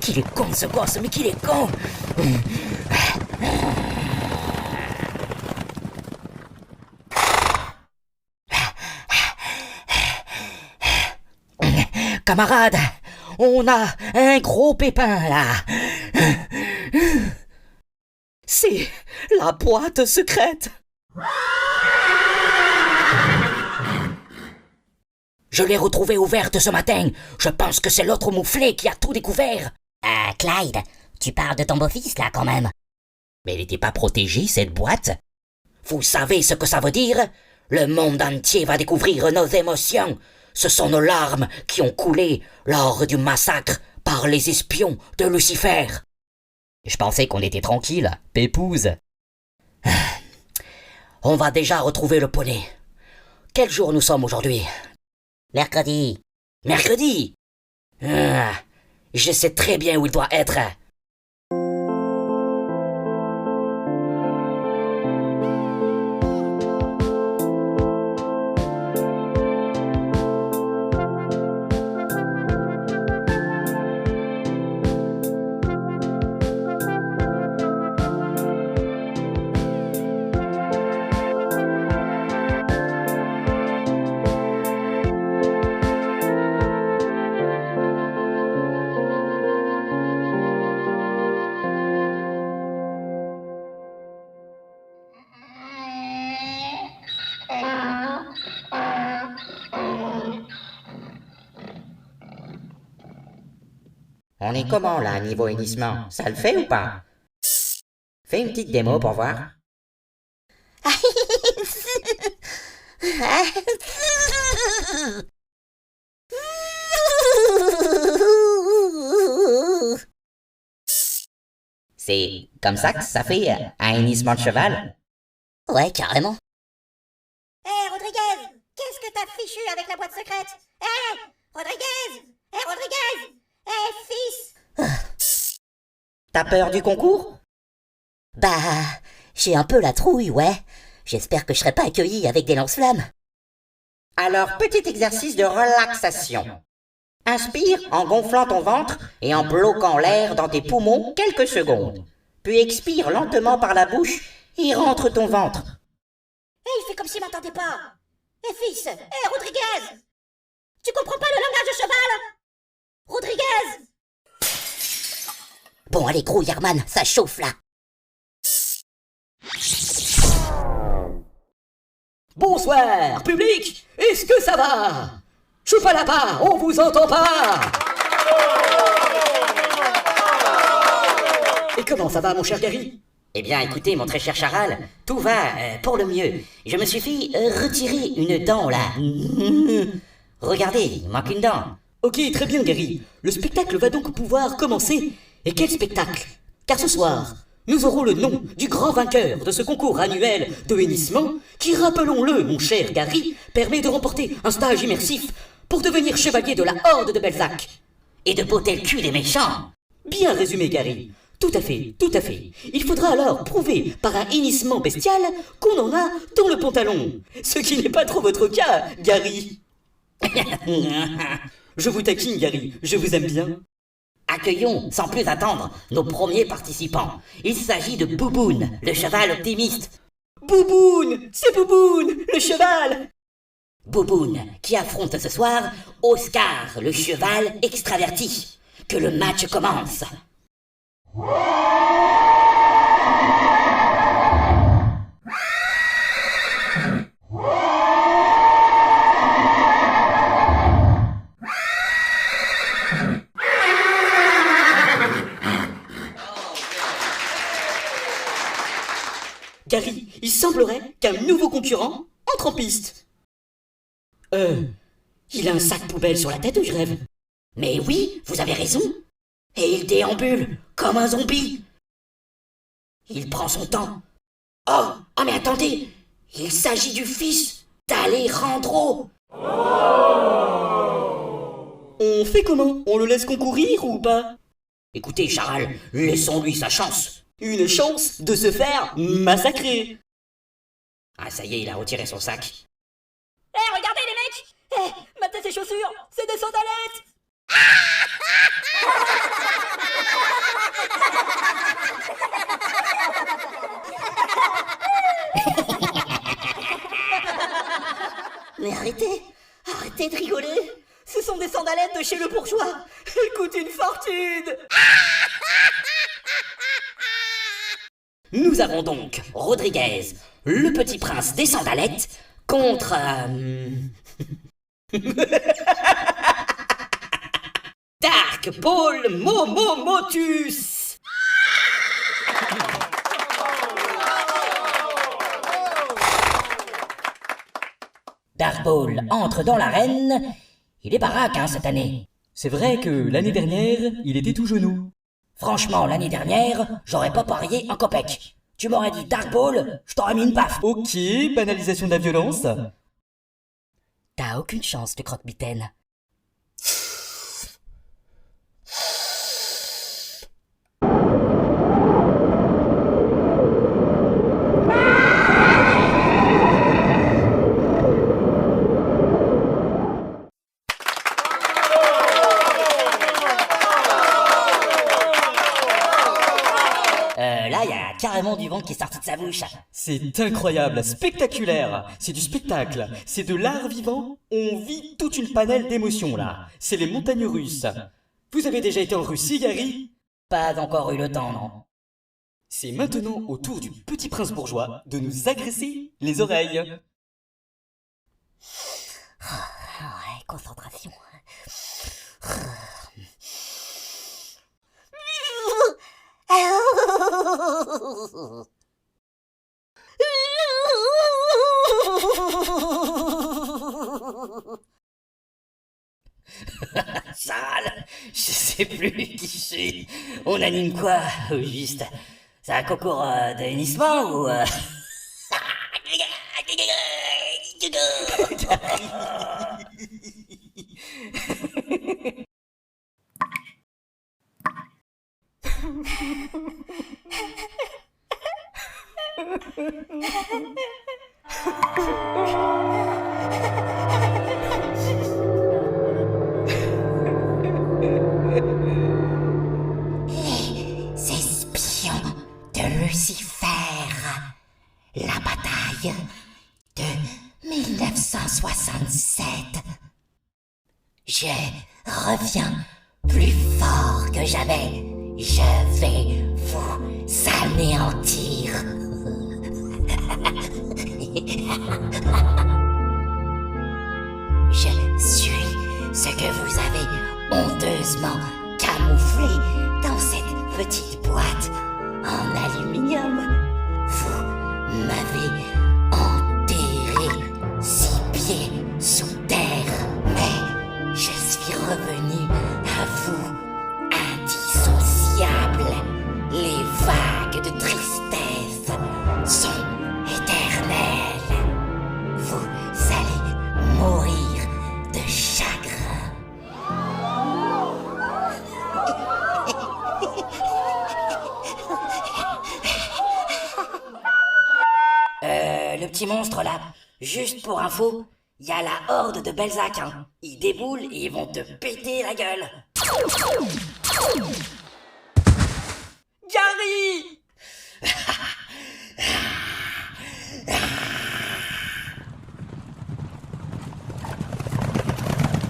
Qu'il est con ce gosse, mais qu'il est con. Camarade, on a un gros pépin là. C'est la boîte secrète. Je l'ai retrouvée ouverte ce matin. Je pense que c'est l'autre mouflé qui a tout découvert. Clyde, tu parles de ton beau-fils là quand même. Mais elle n'était pas protégée, cette boîte. Vous savez ce que ça veut dire? Le monde entier va découvrir nos émotions. Ce sont nos larmes qui ont coulé lors du massacre par les espions de Lucifer. Je pensais qu'on était tranquille, pépouze. On va déjà retrouver le poney. Quel jour nous sommes aujourd'hui? Mercredi. Mercredi? Je sais très bien où il doit être. On est comment là, niveau hennissement? Ça le fait ou pas? Fais une petite démo pour voir. C'est comme ça que ça fait un hennissement de cheval? Ouais, carrément. Hé, Rodriguez, qu'est-ce que t'as fichu avec la boîte secrète? Hé, Rodriguez! Hé, Rodriguez! Hé, fils! T'as peur du concours? Bah, j'ai un peu la trouille, ouais. J'espère que je serai pas accueilli avec des lance-flammes. Alors, petit exercice de relaxation. Inspire en gonflant ton ventre et en bloquant l'air dans tes poumons quelques secondes. Puis expire lentement par la bouche et rentre ton ventre. Hé, il fait comme s'il m'entendait pas. Hé, fils! Hé, Rodriguez! Tu comprends pas le langage de cheval? Rodriguez! Bon, allez, gros Yarman, ça chauffe là. Bonsoir, public. Est-ce que ça va? Choupa là-bas, on vous entend pas. Et comment ça va, mon cher Gary? Eh bien, écoutez, mon très cher Charal, tout va pour le mieux. Je me suis fait retirer une dent, là. Regardez, il manque une dent. Ok, très bien, Gary. Le spectacle va donc pouvoir commencer. Et quel spectacle? Car ce soir, nous aurons le nom du grand vainqueur de ce concours annuel de hennissement qui, rappelons-le, mon cher Gary, permet de remporter un stage immersif pour devenir chevalier de la Horde de Belzac. Et de botter le cul des méchants. Bien résumé, Gary. Tout à fait, tout à fait. Il faudra alors prouver par un hennissement bestial qu'on en a dans le pantalon. Ce qui n'est pas trop votre cas, Gary. Je vous taquine, Gary. Je vous aime bien. Accueillons, sans plus attendre, nos premiers participants. Il s'agit de Bouboune, le cheval optimiste. Bouboune! C'est Bouboune, le cheval! Bouboune, qui affronte ce soir Oscar, le cheval extraverti. Que le match commence. Gary, il semblerait qu'un nouveau concurrent entre en piste. Il a un sac poubelle sur la tête ou je rêve? Mais oui, vous avez raison. Et il déambule comme un zombie. Il prend son temps. Oh, mais attendez, il s'agit du fils d'Alejandro. On fait comment? On le laisse concourir ou pas? Écoutez, Charal, laissons-lui sa chance. Une chance de se faire massacrer. Ah, ça y est, il a retiré son sac. Hé, regardez les mecs! Hé, maintenant ses chaussures, c'est des sandalettes! Mais arrêtez de rigoler. Ce sont des sandalettes de chez le bourgeois. Elles coûtent une fortune. Nous avons donc Rodriguez, le petit prince des sandalettes, contre... Dark Paul Motus. Dark Paul entre dans l'arène. Il est baraque, cette année. C'est vrai que l'année dernière, il était tout genou. Franchement, l'année dernière, j'aurais pas parié un copec. Tu m'aurais dit Dark Paul, je t'aurais mis une baffe. Ok, banalisation de la violence. T'as aucune chance, tu croque-mitaine. Là, il y a carrément du vent qui est sorti de sa bouche. C'est incroyable, spectaculaire. C'est du spectacle, c'est de l'art vivant. On vit toute une panelle d'émotions là. C'est les montagnes russes. Vous avez déjà été en Russie, Gary? Pas encore eu le temps, non. C'est maintenant au tour du petit prince bourgeois de nous agresser les oreilles. Ouais, concentration. Sale, je sais plus qui je suis. On anime quoi, au juste? C'est un concours de hennissement ou... Les espions de Lucifer. La bataille de 1967. Je reviens plus fort que jamais. Je vais vous anéantir. Je suis ce que vous avez honteusement camouflé dans cette petite boîte en aluminium. Vous m'avez enterré 6 pieds sous terre, mais je suis revenu à vous indissociable. Les vagues de tristesse sont éternelles. Vous allez mourir de chagrin. Le petit monstre là, juste pour info, il y a la horde de Belzac, Ils déboulent et ils vont te péter la gueule. Gary!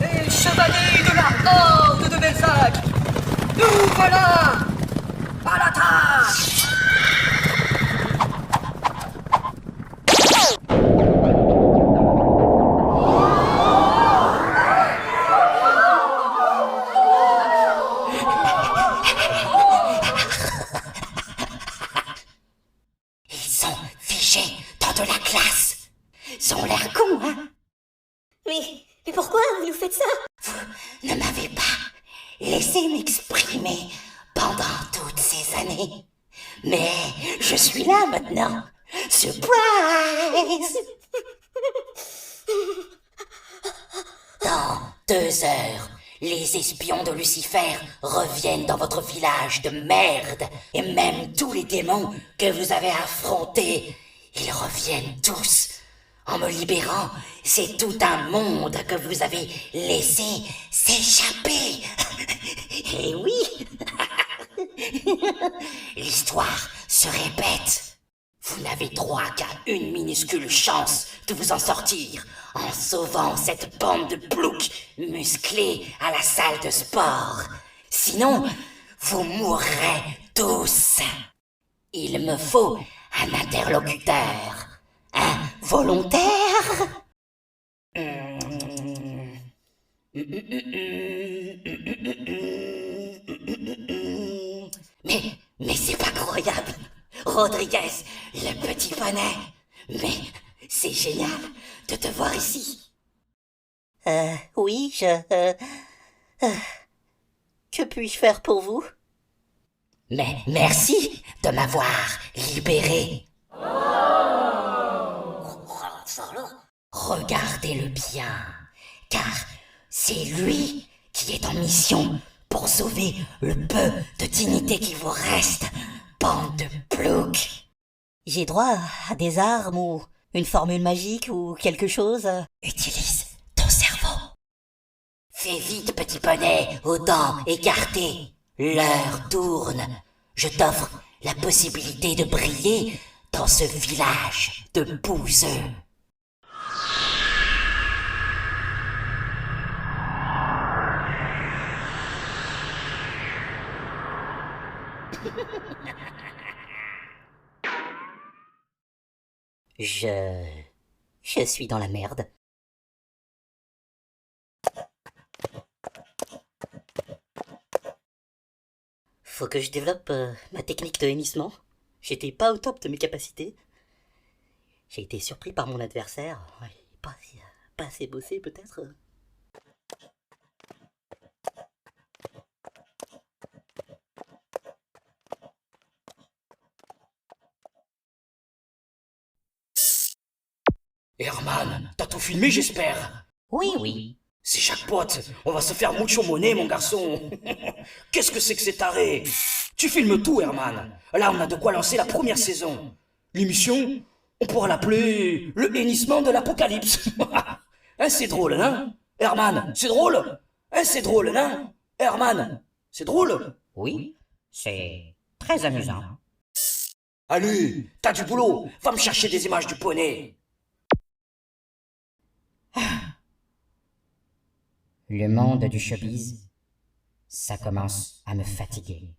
Les chevaliers de la horde de Belzac, nous voilà à l'attaque! Ils sont fichés dans de la glace. Ils ont l'air cons, hein? Mais pourquoi vous nous faites ça? Vous ne m'avez pas laissé m'exprimer pendant toutes ces années. Mais je suis là maintenant. Surprise! Dans 2 heures, les espions de Lucifer reviennent dans votre village de merde. Et même tous les démons que vous avez affrontés, ils reviennent tous. En me libérant, c'est tout un monde que vous avez laissé s'échapper. Et oui, l'histoire se répète. Vous n'avez droit qu'à une minuscule chance de vous en sortir en sauvant cette bande de ploucs musclés à la salle de sport. Sinon, vous mourrez tous. Il me faut un interlocuteur. Un volontaire? Mais c'est pas croyable. Rodriguez, le petit poney. Mais c'est génial de te voir ici. Oui, que puis-je faire pour vous? Mais merci de m'avoir libéré. Regardez-le bien, car c'est lui qui est en mission pour sauver le peu de dignité qui vous reste, bande de ploucs. J'ai droit à des armes ou une formule magique ou quelque chose? Utilise ton cerveau. Fais vite, petit poney, aux dents écartées. L'heure tourne. Je t'offre la possibilité de briller dans ce village de bouseux. Je suis dans la merde. Faut que je développe ma technique de hennissement. J'étais pas au top de mes capacités. J'ai été surpris par mon adversaire. Ouais, pas assez bossé peut-être. Herman, t'as tout filmé, j'espère? Oui. C'est jackpot, on va se faire mucho monnaie, mon garçon. Qu'est-ce que c'est que ces tarés? Tu filmes tout, Herman. Là, on a de quoi lancer la première saison. L'émission, on pourra l'appeler le hennissement de l'apocalypse. Hein, c'est drôle, hein? Herman, c'est drôle? Hein, c'est drôle, hein? Herman, c'est drôle? Oui, c'est très amusant. Allez, t'as du boulot, va me chercher des images du poney. Le monde du showbiz, ça commence à me fatiguer.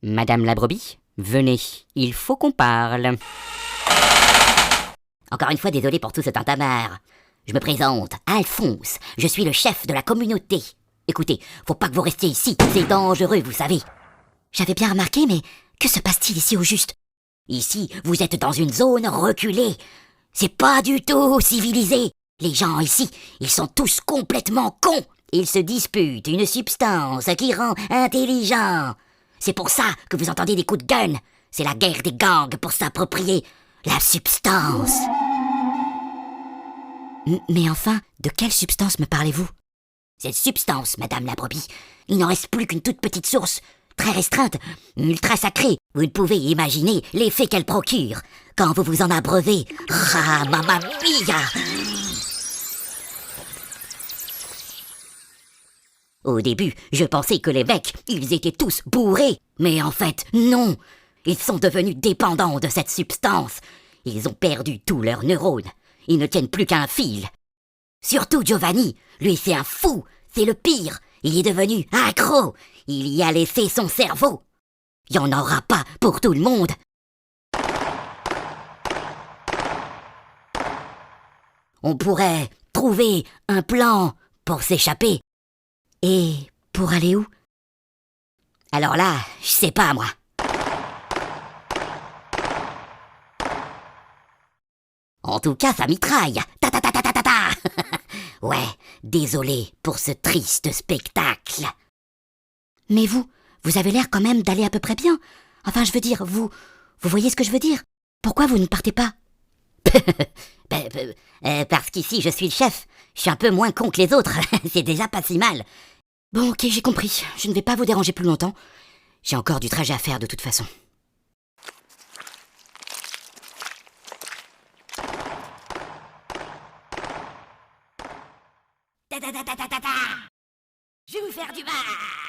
Madame la brebis, venez, il faut qu'on parle. Encore une fois, désolé pour tout ce tintamarre. Je me présente, Alphonse, je suis le chef de la communauté. Écoutez, faut pas que vous restiez ici, c'est dangereux, vous savez. J'avais bien remarqué, mais que se passe-t-il ici au juste? Ici, vous êtes dans une zone reculée. C'est pas du tout civilisé. Les gens ici, ils sont tous complètement cons. Ils se disputent une substance qui rend intelligent. C'est pour ça que vous entendez des coups de gun. C'est la guerre des gangs pour s'approprier la substance. Mais enfin, de quelle substance me parlez-vous? Cette substance, madame la brebis, il n'en reste plus qu'une toute petite source, très restreinte, ultra sacrée. Vous ne pouvez imaginer l'effet qu'elle procure quand vous vous en abreuvez. Ah, mamma mia! Au début, je pensais que les mecs, ils étaient tous bourrés. Mais en fait, non. Ils sont devenus dépendants de cette substance. Ils ont perdu tous leurs neurones. Ils ne tiennent plus qu'un fil. Surtout Giovanni, lui c'est un fou, c'est le pire. Il est devenu accro. Il y a laissé son cerveau. Il n'y en aura pas pour tout le monde. On pourrait trouver un plan pour s'échapper. Et pour aller où? Alors là, je sais pas moi. En tout cas, ça mitraille. Ta ta ta ta ta ta ta. Ouais, désolé pour ce triste spectacle. Mais vous avez l'air quand même d'aller à peu près bien. Enfin, je veux dire, vous voyez ce que je veux dire? Pourquoi vous ne partez pas? Parce qu'ici, je suis le chef. Je suis un peu moins con que les autres. C'est déjà pas si mal. Bon, ok, j'ai compris. Je ne vais pas vous déranger plus longtemps. J'ai encore du trajet à faire de toute façon. Je vais vous faire du mal.